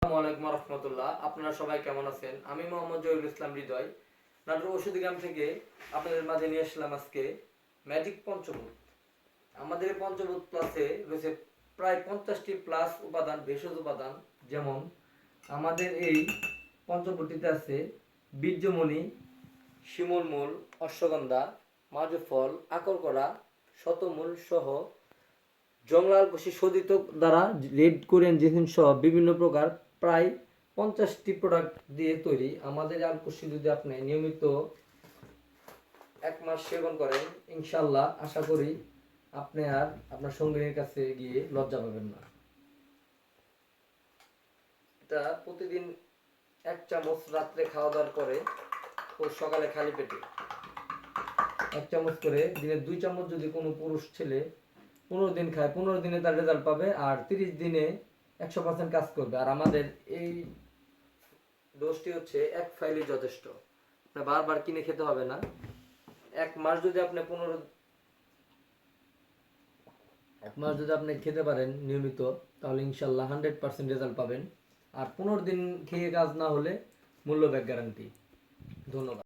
আসসালামু আলাইকুম রহমতুল্লাহ। আপনারা সবাই কেমন আছেন? আমি মোহাম্মদ জহিরুল ইসলাম হৃদয় নাটোর ওষুধি গ্রাম থেকে আপনাদের মাঝে নিয়ে আসলাম আজকে ম্যাজিক পঞ্চভূত। আমাদের এই পঞ্চভূত প্লাসে রয়েছে প্রায় 50টি প্লাস উপাদান, ভেষজ উপাদান। যেমন আমাদের এই পঞ্চভূতিতে আছে বীর্যমণি, শিমুলমূল, অশ্বগন্ধা, মাজুফল, আকরকরা, শতমূল সহ জংলাল বসি শোধিত দ্বারা রেড কোরিয়ান জেসিন সহ বিভিন্ন প্রকার প্রায় 50টি প্রোডাক্ট দিয়ে তৈরি আমাদের আলকুশি। যদি আপনি নিয়মিত 1 মাস সেবন করেন, ইনশাল্লাহ আশা করি আপনি আর আপনার সঙ্গীর কাছে গিয়ে লজ্জা পাবেন না। এটা প্রতিদিন 1 চামচ রাত্রে খাওয়া দাওয়ার পরে ও সকালে খালি পেটে 1 চামচ করে, দিনে 2 চামচ যদি কোনো পুরুষ ছেলে 15 দিন খায়, 15 দিনে তার রেজাল্ট পাবে, আর 30 দিনে 100% কাজ করবে। আর আমাদের এই ডোজটি হচ্ছে 1 ফাইলই যথেষ্ট, আপনার বারবার কিনে খেতে হবে না। 1 মাস যদি আপনি 1 মাস যদি আপনি খেতে পারেন নিয়মিত, তাহলে ইনশাল্লাহ 100% রেজাল্ট পাবেন। আর 15 দিন খেয়ে কাজ না হলে মূল্য ব্যাক গ্যারান্টি। ধন্যবাদ।